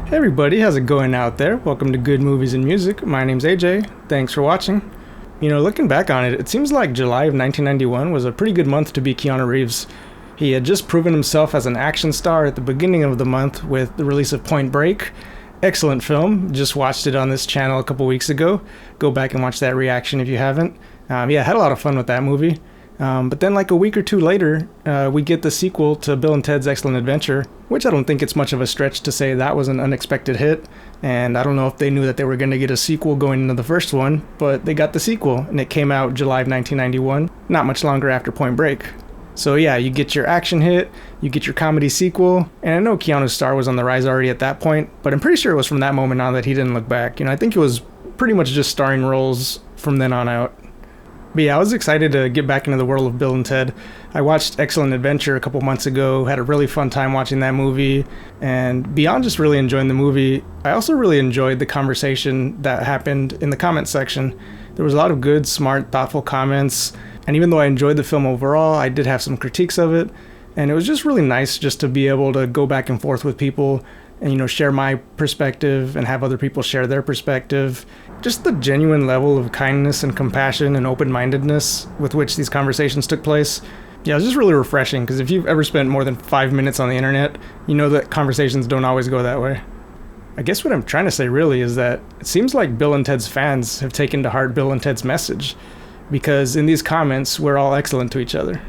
Hey everybody, how's it going out there? Welcome to Good Movies and Music. My name's AJ. Thanks for watching. You know, looking back on it, it seems like July of 1991 was a pretty good month to be Keanu Reeves. He had just proven himself as an action star at the beginning of the month with the release of Point Break. Excellent film. Just watched it on this channel a couple weeks ago. Go back and watch that reaction if you haven't. Yeah, had a lot of fun with that movie. But then like a week or two later, we get the sequel to Bill and Ted's Excellent Adventure, which I don't think it's much of a stretch to say that was an unexpected hit. And I don't know if they knew that they were going to get a sequel going into the first one, but they got the sequel, and it came out July of 1991, not much longer after Point Break. So yeah, you get your action hit, you get your comedy sequel, and I know Keanu's star was on the rise already at that point, but I'm pretty sure it was from that moment on that he didn't look back. You know, I think it was pretty much just starring roles from then on out. But yeah, I was excited to get back into the world of Bill and Ted. I watched Excellent Adventure a couple months ago, had a really fun time watching that movie, and beyond just really enjoying the movie, I also really enjoyed the conversation that happened in the comments section. There was a lot of good, smart, thoughtful comments, and even though I enjoyed the film overall, I did have some critiques of it, and it was just really nice just to be able to go back and forth with people and, you know, share my perspective and have other people share their perspective. Just the genuine level of kindness and compassion and open-mindedness with which these conversations took place. Yeah, it was just really refreshing, because if you've ever spent more than 5 minutes on the internet, you know that conversations don't always go that way. I guess what I'm trying to say really is that it seems like Bill and Ted's fans have taken to heart Bill and Ted's message, because in these comments, we're all excellent to each other.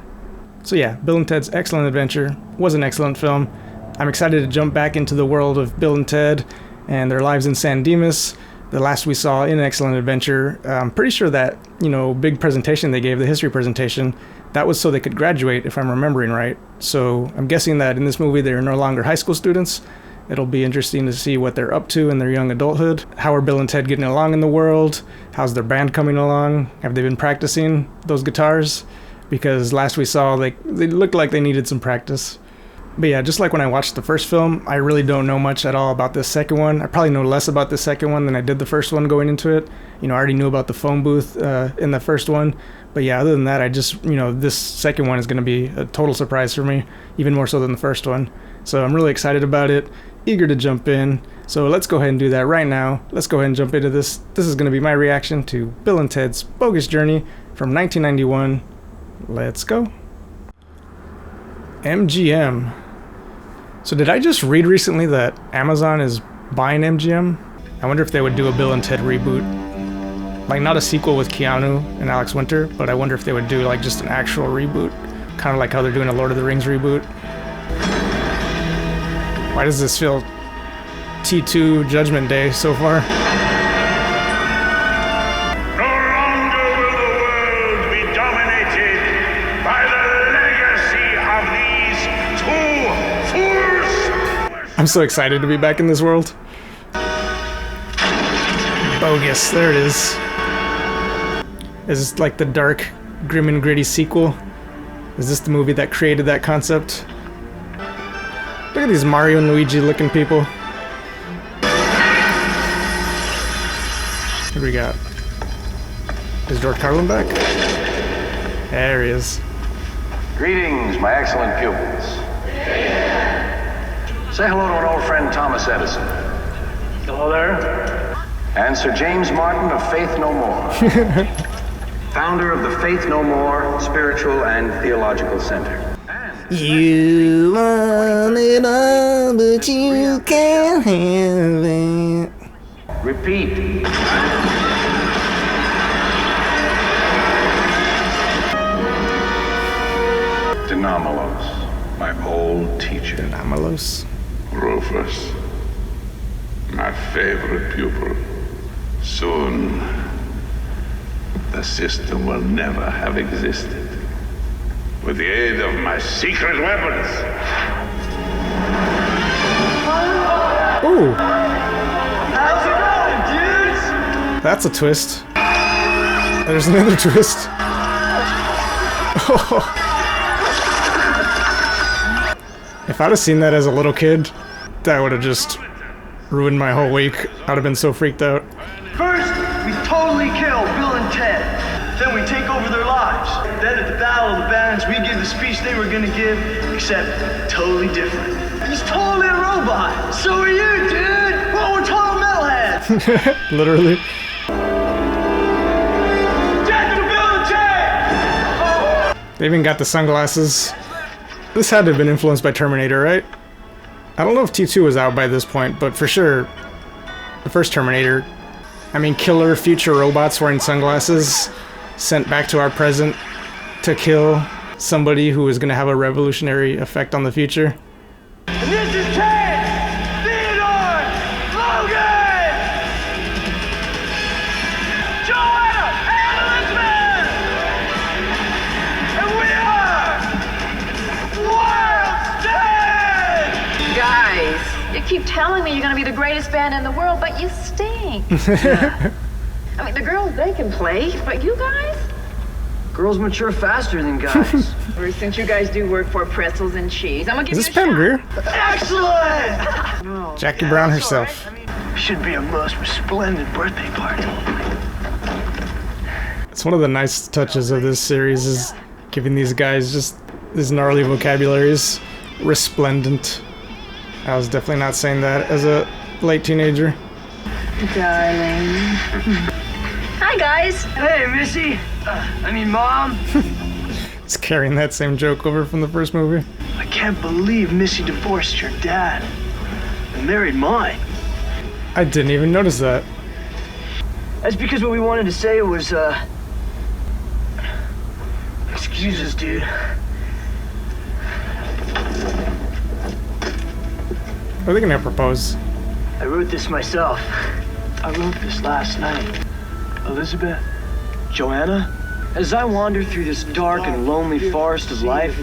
So yeah, Bill and Ted's Excellent Adventure was an excellent film. I'm excited to jump back into the world of Bill and Ted and their lives in San Dimas. The last we saw in Excellent Adventure, I'm pretty sure that, you know, big presentation they gave, the history presentation, that was so they could graduate, if I'm remembering right. So I'm guessing that in this movie they're no longer high school students. It'll be interesting to see what they're up to in their young adulthood. How are Bill and Ted getting along in the world? How's their band coming along? Have they been practicing those guitars? Because last we saw, they looked like they needed some practice. But yeah, just like when I watched the first film, I really don't know much at all about this second one. I probably know less about the second one than I did the first one going into it. You know, I already knew about the phone booth in the first one. But yeah, other than that, I just, you know, this second one is going to be a total surprise for me, even more so than the first one. So I'm really excited about it, eager to jump in. So let's go ahead and do that right now. Let's go ahead and jump into this. This is going to be my reaction to Bill and Ted's Bogus Journey from 1991. Let's go. MGM. So did I just read recently that Amazon is buying MGM? I wonder if they would do a Bill and Ted reboot. Like, not a sequel with Keanu and Alex Winter, but I wonder if they would do like just an actual reboot. Kind of like how they're doing a Lord of the Rings reboot. Why does this feel T2 Judgment Day so far? I'm so excited to be back in this world. Bogus, there it is. Is this like the dark, grim and gritty sequel? Is this the movie that created that concept? Look at these Mario and Luigi looking people. What do we got? Is George Carlin back? There he is. Greetings, my excellent pupils. Say hello to an old friend, Thomas Edison. Hello there. And Sir James Martin of Faith No More. Founder of the Faith No More Spiritual and Theological Center. You want it all, but you can't have it. Repeat. Denomalos, my old teacher. Denomalos. Rufus, my favorite pupil. Soon, the system will never have existed. With the aid of my secret weapons. Ooh. How's it going, dudes? That's a twist. There's another twist. Oh. If I'd have seen that as a little kid, that would have just ruined my whole week. I'd have been so freaked out. First, we totally kill Bill and Ted. Then we take over their lives. Then at the Battle of the Bands, we give the speech they were gonna give, except totally different. He's totally a robot. So are you, dude. Literally. They even got the sunglasses. This had to have been influenced by Terminator, right? I don't know if T2 was out by this point, but for sure, the first Terminator. I mean, killer future robots wearing sunglasses sent back to our present to kill somebody who is going to have a revolutionary effect on the future. And this is Ted! Theodore! Logan! Joanna! And Elizabeth! And we are Wild Ted! Guys, you keep telling me you're gonna be the greatest band in the world, but you stink. I mean, the girls, they can play, but you guys? Girls mature faster than guys. Or since you guys do work for pretzels and cheese, I'm gonna give Is you this a Pam shot. Grier? Excellent! Oh, Jackie Brown herself. Should be a most resplendent birthday party. It's one of the nice touches of this series is giving these guys just these gnarly vocabularies. Resplendent. I was definitely not saying that as a late teenager. darling. Hi, guys. Hey, Missy. Mom. It's carrying that same joke over from the first movie. I can't believe Missy divorced your dad and married mine. I didn't even notice that. That's because what we wanted to say was, excuse us, dude. Are they gonna propose? I wrote this myself. I wrote this last night. Elizabeth, Joanna, as I wander through this dark and lonely forest of life,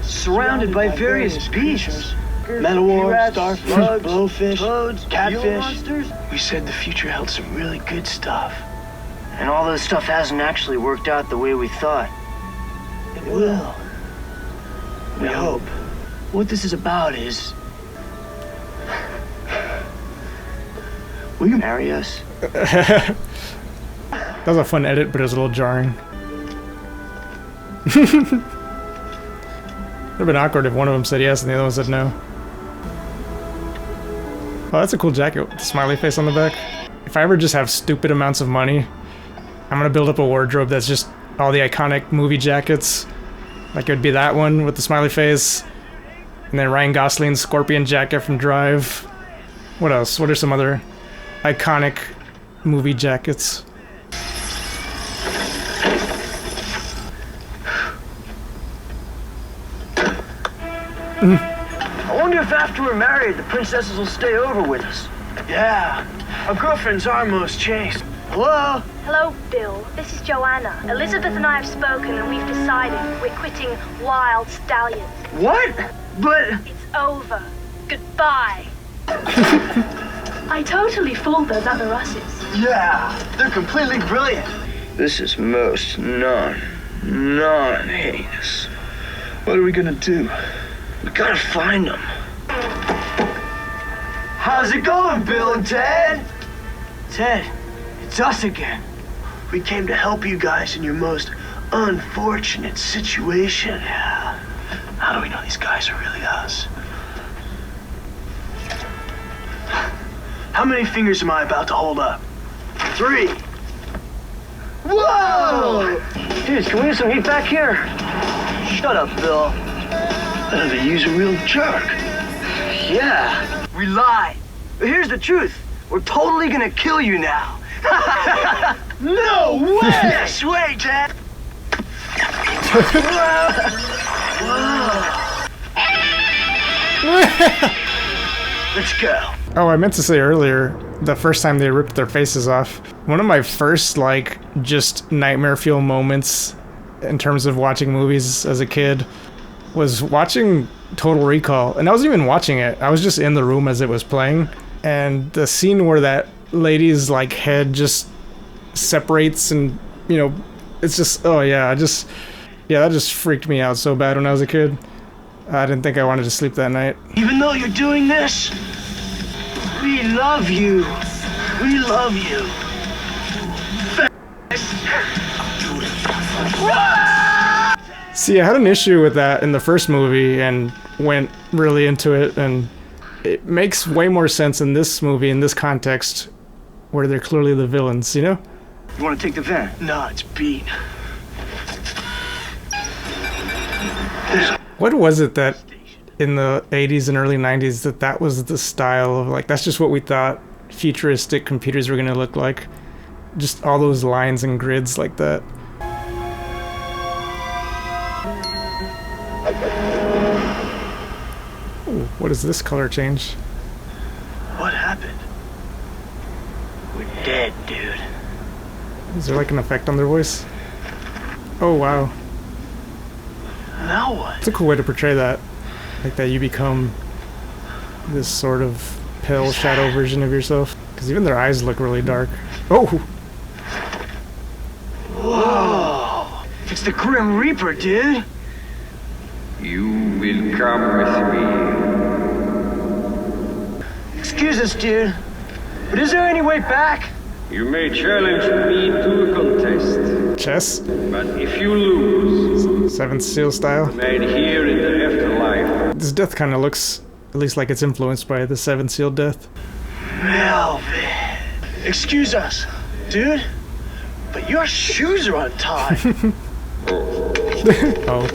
surrounded by various beasts, metalworms, starfish, blowfish, toads, catfish, we said the future held some really good stuff. And all this stuff hasn't actually worked out the way we thought. It will. We hope. What this is about is... will you marry us? That was a fun edit, but it was a little jarring. It would have been awkward if one of them said yes and the other one said no. Oh, that's a cool jacket with the smiley face on the back. If I ever just have stupid amounts of money, I'm gonna build up a wardrobe that's just all the iconic movie jackets. Like it would be that one with the smiley face, and then Ryan Gosling's scorpion jacket from Drive. What else? What are some other iconic movie jackets? I wonder if after we're married, the princesses will stay over with us. Yeah, our girlfriends are most chaste. Hello? Hello, Bill. This is Joanna. Elizabeth and I have spoken and we've decided we're quitting Wild Stallions. What? But... It's over. Goodbye. I totally fooled those other Russes. yeah, they're completely brilliant. This is most non-heinous. What are we gonna do? We gotta find them. How's it going, Bill and Ted? Ted, it's us again. We came to help you guys in your most unfortunate situation. Yeah. How do we know these guys are really us? How many fingers am I about to hold up? 3. Whoa! Dude, can we get some heat back here? Shut up, Bill. They use a real jerk. Yeah. We lied. But here's the truth. We're totally gonna kill you now. No way! Yes way, Ted. Let's go. Oh, I meant to say earlier, the first time they ripped their faces off, one of my first, just nightmare fuel moments in terms of watching movies as a kid was watching Total Recall. And I wasn't even watching it. I was just in the room as it was playing. And the scene where that lady's, head just separates and, it's just, oh yeah, that just freaked me out so bad when I was a kid. I didn't think I wanted to sleep that night. Even though you're doing this, we love you. We love you. See, I had an issue with that in the first movie and went really into it, and it makes way more sense in this movie, in this context, where they're clearly the villains, you know? You want to take the van? Nah, it's beat. What was it that in the 80s and early 90s that was the style of, like, that's just what we thought futuristic computers were going to look like? Just all those lines and grids like that. Ooh, what is this color change? What happened? We're dead, dude. Is there like an effect on their voice? Oh wow. Now what? It's a cool way to portray that. Like that you become this sort of pale shadow version of yourself. Because even their eyes look really dark. Oh! Whoa! It's the Grim Reaper, dude! You will come with me. Excuse us, dude. But is there any way back? You may challenge me to a contest. Chess? But if you lose, Seventh Seal style. made here in the afterlife. This death kind of looks, at least like it's influenced by the Seventh Seal death. Melvin. Excuse us, dude. But your shoes are untied. Oh.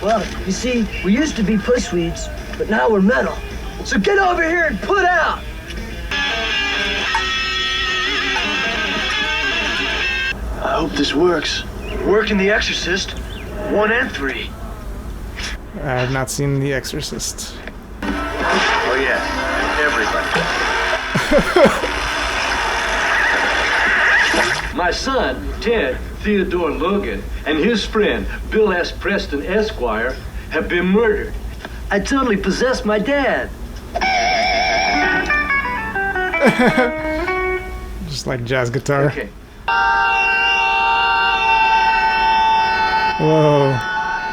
Well, you see, we used to be pussweeds, but now we're metal. So get over here and put out! I hope this works. Worked in The Exorcist, 1 and 3. I have not seen The Exorcist. Oh, yes. Everybody. My son, Ted Theodore Logan, and his friend, Bill S. Preston Esquire, have been murdered. I totally possessed my dad. Just like jazz guitar. Okay. Whoa.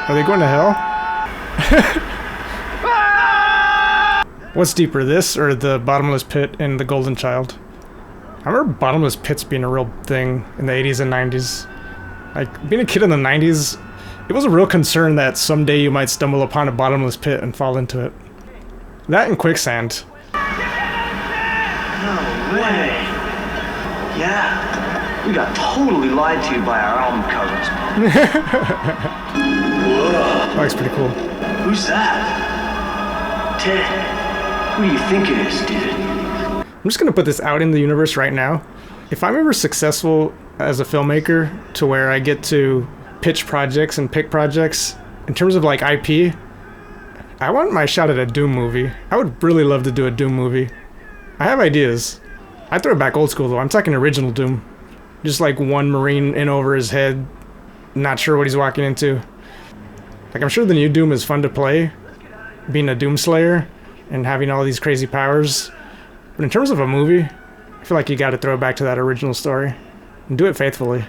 Are they going to hell? What's deeper, this or the bottomless pit in The Golden Child? I remember bottomless pits being a real thing in the 80s and 90s. Like, being a kid in the 90s, it was a real concern that someday you might stumble upon a bottomless pit and fall into it. That and quicksand. No way. Yeah. We got totally lied to by our album covers. Whoa. That looks pretty cool. Who's that? Ted. Who do you think it is, dude? I'm just gonna put this out in the universe right now. If I'm ever successful as a filmmaker to where I get to pitch projects and pick projects, in terms of like IP, I want my shot at a Doom movie. I would really love to do a Doom movie. I have ideas. I throw it back old school though. I'm talking original Doom. Just like one Marine in over his head, not sure what he's walking into. Like, I'm sure the new Doom is fun to play, being a Doom Slayer and having all these crazy powers. But in terms of a movie, I feel like you gotta throw it back to that original story and do it faithfully.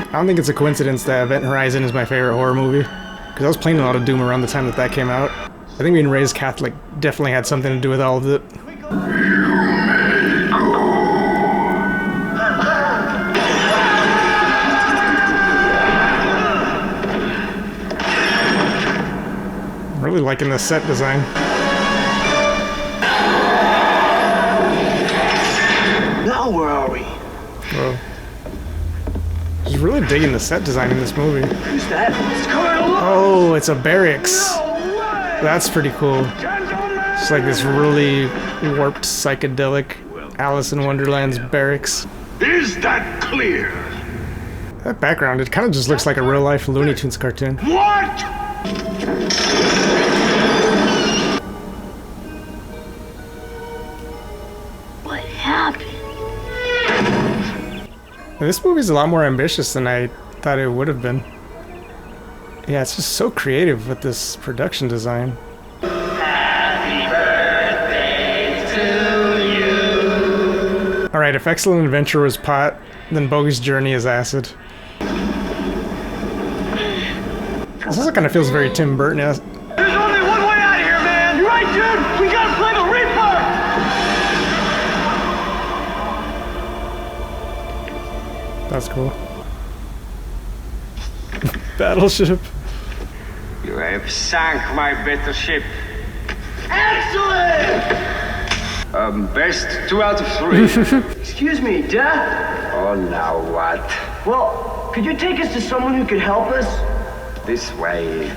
I don't think it's a coincidence that Event Horizon is my favorite horror movie, because I was playing a lot of Doom around the time that came out. I think being raised Catholic definitely had something to do with all of it. I'm really liking the set design. Now where are we? Whoa. Just really digging the set design in this movie. Who's that? It's Colonel. Oh, it's a barracks. That's pretty cool. It's like this really warped psychedelic Alice in Wonderland's barracks. Is that clear? That background, it kind of just looks like a real life Looney Tunes cartoon. What? What happened? And this movie's a lot more ambitious than I thought it would have been. Yeah, it's just so creative with this production design. Alright, if Excellent Adventure was pot, then Bogus Journey is acid. This also kind of feels very Tim Burton-esque. There's only one way out of here, man! You're right, dude! We gotta play the Reaper! That's cool. Battleship. You have sunk my battleship. Excellent! Best 2 out of 3. Excuse me, Dad? Oh, now what? Well, could you take us to someone who could help us? This way.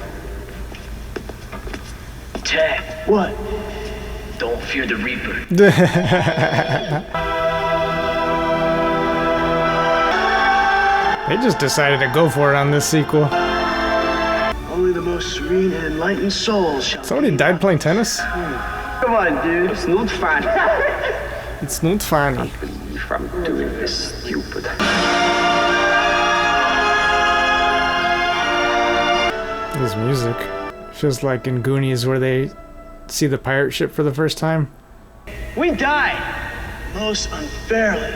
Ted. What? Don't fear the Reaper. They just decided to go for it on this sequel. Only the most serene and enlightened souls shall... Somebody died playing tennis? Come on, dude. It's not fun. It's not funny. If I'm doing this stupid. This music feels like in Goonies where they see the pirate ship for the first time. We died, most unfairly,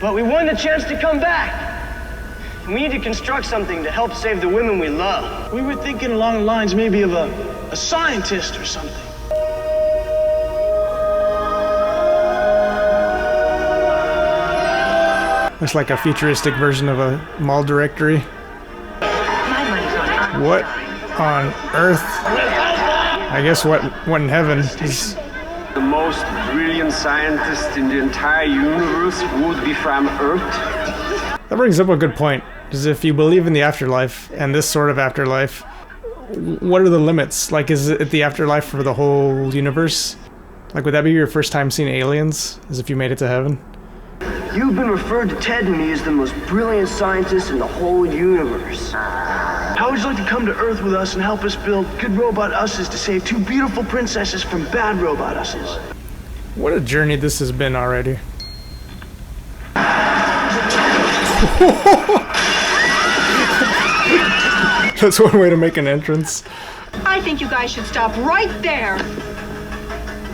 but we won the chance to come back. We need to construct something to help save the women we love. We were thinking along the lines maybe of a scientist or something. Looks like a futuristic version of a mall directory. What on earth? I guess what in heaven is... The most brilliant scientist in the entire universe would be from Earth. That brings up a good point, is if you believe in the afterlife, and this sort of afterlife, what are the limits? Like, is it the afterlife for the whole universe? Like, would that be your first time seeing aliens, as if you made it to heaven? You've been referred to Ted and me as the most brilliant scientist in the whole universe. How would you like to come to Earth with us and help us build good robot us's to save 2 beautiful princesses from bad robot us's? What a journey this has been already. That's one way to make an entrance. I think you guys should stop right there.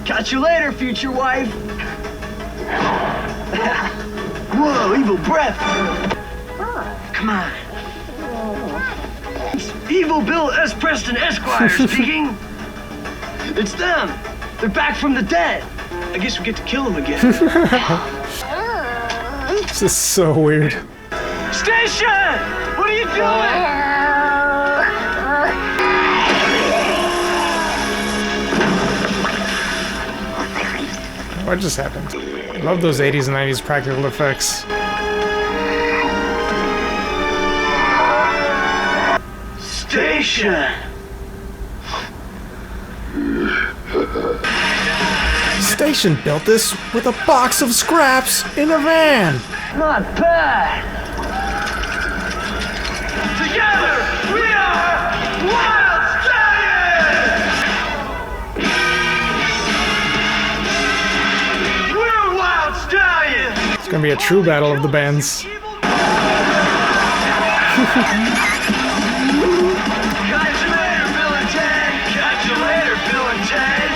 Catch you later, future wife. Whoa, evil breath. Come on. Evil Bill S. Preston Esquire speaking. It's them. They're back from the dead. I guess we get to kill them again. This is so weird. Station! What are you doing? What just happened? I love those 80s and 90s practical effects. Station! Station built this with a box of scraps in a van. Not bad. Together, we are Wild Stallions! We're Wild Stallions! It's gonna be a true battle of the bands. Catch you later, Bill and Ted! Catch you later, Bill and Ted!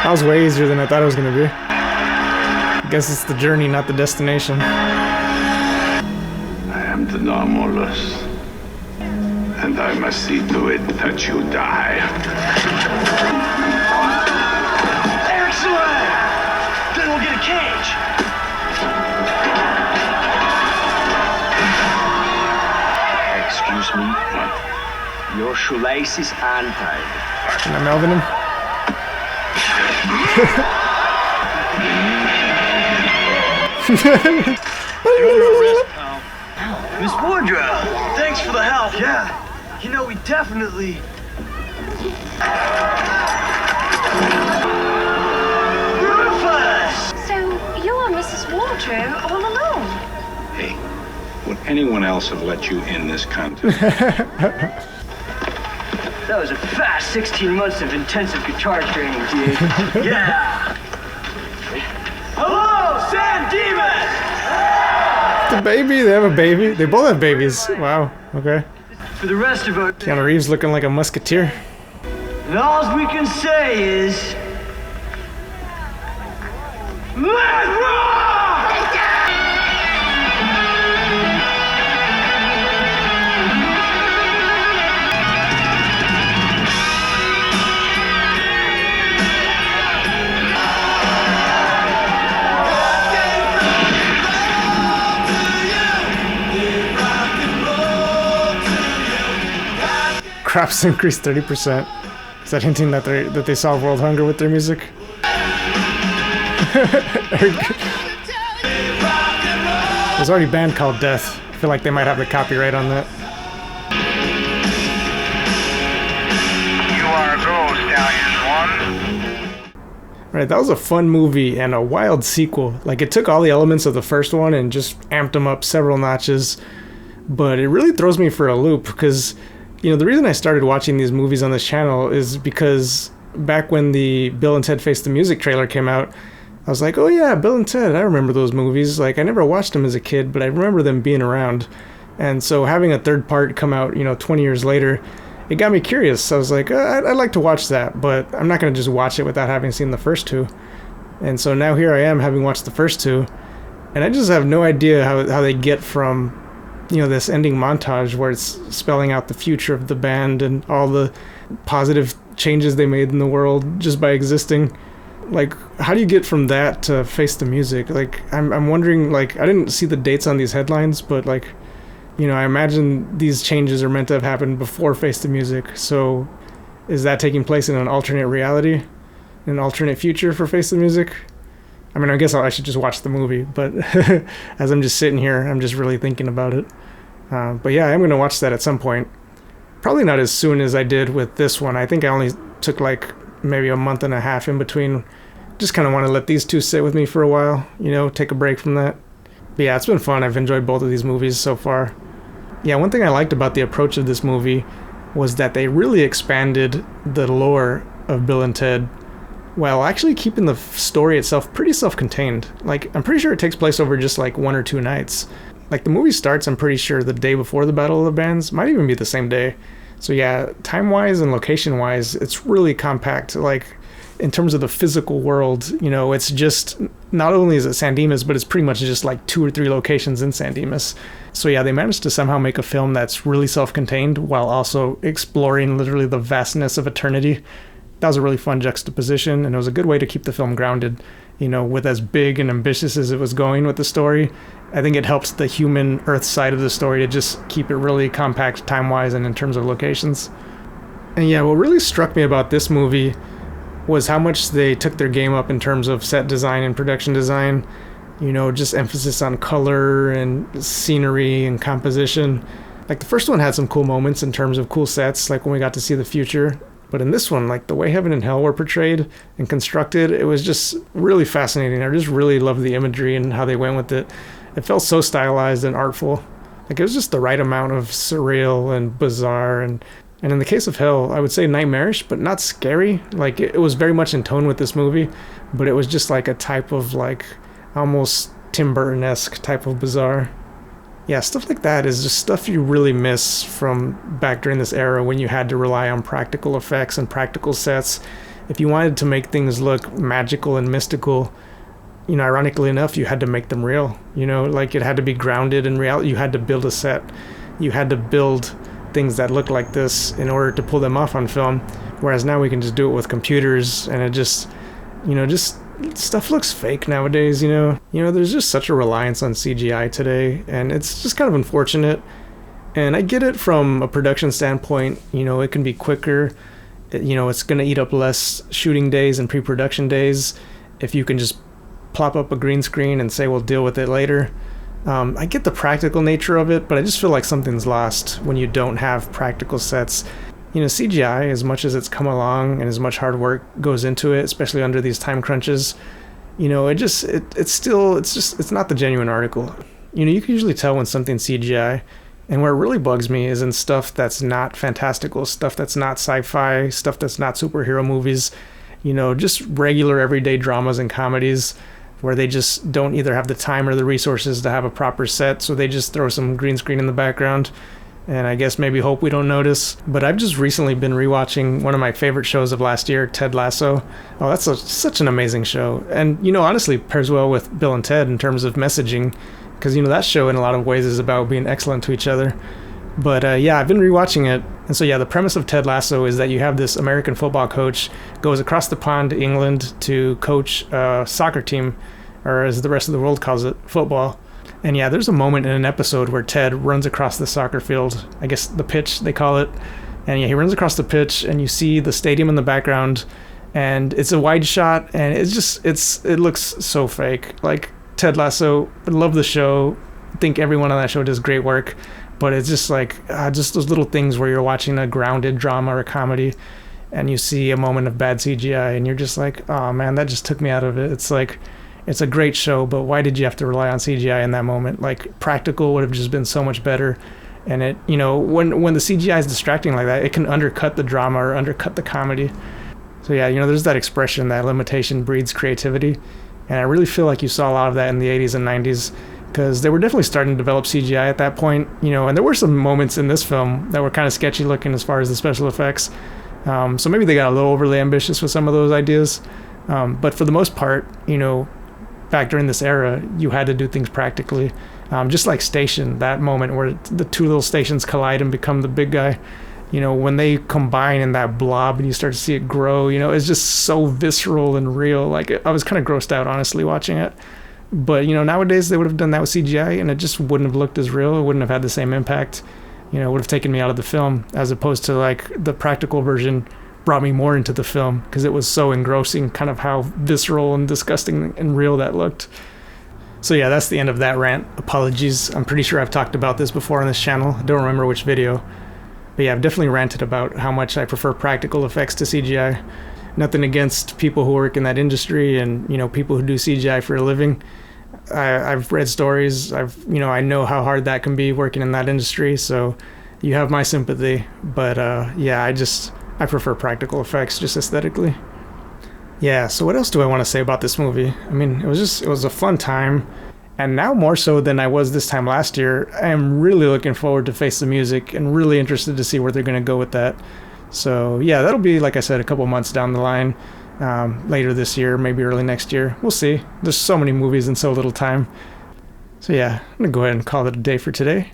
That was way easier than I thought it was gonna be. I guess it's the journey, not the destination. I am the Normulus, and I must see to it that you die. Excellent! Then we'll get a cage. Excuse me? Your shoelaces untied. Can I Melvin him? Miss Wardrobe, thanks for the help. Yeah, you know, we definitely... Rufus! So, you are Mrs. Wardrobe all alone? Hey, would anyone else have let you in this contest? That was a fast 16 months of intensive guitar training, dude. Yeah! Hello, San Dimas! The baby? They have a baby? They both have babies. Wow, okay. For the rest of our... Keanu Reeves looking like a musketeer. And all we can say is... Let's rock! crops increased 30%. Is that hinting that they solve world hunger with their music? There's already a band called Death. I feel like they might have the copyright on that. You are go, Stallion 1. Right, that was a fun movie and a wild sequel. Like, it took all the elements of the first one and just amped them up several notches. But it really throws me for a loop because, you know, the reason I started watching these movies on this channel is because back when the Bill and Ted Face the Music trailer came out, I was like, oh yeah, Bill and Ted, I remember those movies. Like, I never watched them as a kid, but I remember them being around. And so having a third part come out, 20 years later, it got me curious. I was like, I'd like to watch that, but I'm not going to just watch it without having seen the first two. And so now here I am, having watched the first two, and I just have no idea how they get from, this ending montage where it's spelling out the future of the band and all the positive changes they made in the world just by existing. Like, how do you get from that to Face the Music? Like, I'm wondering, like, I didn't see the dates on these headlines, but, like, I imagine these changes are meant to have happened before Face the Music. So is that taking place in an alternate reality? An alternate future for Face the Music? I mean, I guess I should just watch the movie, but as I'm just sitting here, I'm just really thinking about it. But yeah, I'm going to watch that at some point. Probably not as soon as I did with this one. I think I only took like maybe a month and a half in between. Just kind of want to let these two sit with me for a while, take a break from that. But yeah, it's been fun. I've enjoyed both of these movies so far. Yeah, one thing I liked about the approach of this movie was that they really expanded the lore of Bill and Ted while actually keeping the story itself pretty self-contained. Like, I'm pretty sure it takes place over just like 1 or 2 nights. Like, the movie starts, I'm pretty sure, the day before the Battle of the Bands. Might even be the same day. So yeah, time-wise and location-wise, it's really compact. Like, in terms of the physical world, it's just, not only is it San Dimas, but it's pretty much just like 2 or 3 locations in San Dimas. So yeah, they managed to somehow make a film that's really self-contained while also exploring literally the vastness of eternity. That was a really fun juxtaposition, and it was a good way to keep the film grounded, with as big and ambitious as it was going with the story. I think it helps the human Earth side of the story to just keep it really compact time-wise and in terms of locations. And yeah, what really struck me about this movie was how much they took their game up in terms of set design and production design. Just emphasis on color and scenery and composition. Like, the first one had some cool moments in terms of cool sets, like when we got to see the future. But in this one, like, the way heaven and hell were portrayed and constructed, it was just really fascinating. I just really loved the imagery and how they went with it. It felt so stylized and artful. Like, it was just the right amount of surreal and bizarre. And in the case of hell, I would say nightmarish, but not scary. Like, it was very much in tone with this movie, but it was just like a type of, like, almost Tim Burton-esque type of bizarre. Yeah, stuff like that is just stuff you really miss from back during this era when you had to rely on practical effects and practical sets. If you wanted to make things look magical and mystical, ironically enough, you had to make them real. Like, it had to be grounded in reality. You had to build a set. You had to build things that look like this in order to pull them off on film. Whereas now we can just do it with computers, and it just, just stuff looks fake nowadays. There's just such a reliance on CGI today, and it's just kind of unfortunate. And I get it from a production standpoint. It can be quicker. It's going to eat up less shooting days and pre-production days if you can just plop up a green screen and say we'll deal with it later. I get the practical nature of it, but I just feel like something's lost when you don't have practical sets. CGI, as much as it's come along and as much hard work goes into it, especially under these time crunches, it's not the genuine article. You can usually tell when something's CGI, and where it really bugs me is in stuff that's not fantastical, stuff that's not sci-fi, stuff that's not superhero movies, just regular everyday dramas and comedies where they just don't either have the time or the resources to have a proper set, so they just throw some green screen in the background and I guess maybe hope we don't notice. But I've just recently been rewatching one of my favorite shows of last year, Ted Lasso. Oh, that's such an amazing show. And, honestly pairs well with Bill and Ted in terms of messaging, because, that show in a lot of ways is about being excellent to each other. But yeah, I've been rewatching it. And so yeah, the premise of Ted Lasso is that you have this American football coach goes across the pond to England to coach a soccer team, or as the rest of the world calls it, football. And yeah, there's a moment in an episode where Ted runs across the soccer field, I guess the pitch they call it, And yeah, he runs across the pitch, and you see the stadium in the background, and it's a wide shot, and it looks so fake. Like, Ted Lasso, I love the show. I think everyone on that show does great work, but it's just like just those little things where you're watching a grounded drama or comedy, and you see a moment of bad CGI, and you're just like, oh man, that just took me out of it. It's like, it's a great show, but why did you have to rely on CGI in that moment? Like, practical would have just been so much better. And it, you know, when the CGI is distracting like that, it can undercut the drama or undercut the comedy. So yeah, you know, there's that expression that limitation breeds creativity. And I really feel like you saw a lot of that in the 80s and 90s, because they were definitely starting to develop CGI at that point, you know, and there were some moments in this film that were kind of sketchy looking as far as the special effects. So maybe they got a little overly ambitious with some of those ideas. But for the most part, you know, back during this era, you had to do things practically. Just like Station, that moment where the two little stations collide and become the big guy. You know, when they combine in that blob and you start to see it grow, you know, it's just so visceral and real. Like, I was kind of grossed out, honestly, watching it. But, you know, nowadays they would have done that with CGI and it just wouldn't have looked as real. It wouldn't have had the same impact. You know, it would have taken me out of the film, as opposed to, like, the practical version brought me more into the film because it was so engrossing, kind of how visceral and disgusting and real that looked. So yeah, that's the end of that rant. Apologies. I'm pretty sure I've talked about this before on this channel. I don't remember which video. But yeah, I've definitely ranted about how much I prefer practical effects to CGI. Nothing against people who work in that industry and, you know, people who do CGI for a living. I've read stories. I know how hard that can be working in that industry. So you have my sympathy. But yeah, I prefer practical effects just aesthetically. Yeah, so what else do I want to say about this movie? I mean, it was a fun time. And now more so than I was this time last year, I am really looking forward to Face the Music and really interested to see where they're going to go with that. So yeah, that'll be, like I said, a couple months down the line, later this year, maybe early next year. We'll see. There's so many movies in so little time. So yeah, I'm going to go ahead and call it a day for today.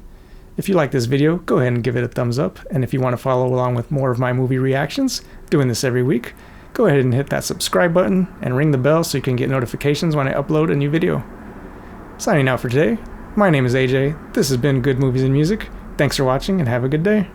If you like this video, go ahead and give it a thumbs up. And if you want to follow along with more of my movie reactions, doing this every week, go ahead and hit that subscribe button and ring the bell so you can get notifications when I upload a new video. Signing out for today, my name is AJ. This has been Good Movies and Music. Thanks for watching and have a good day.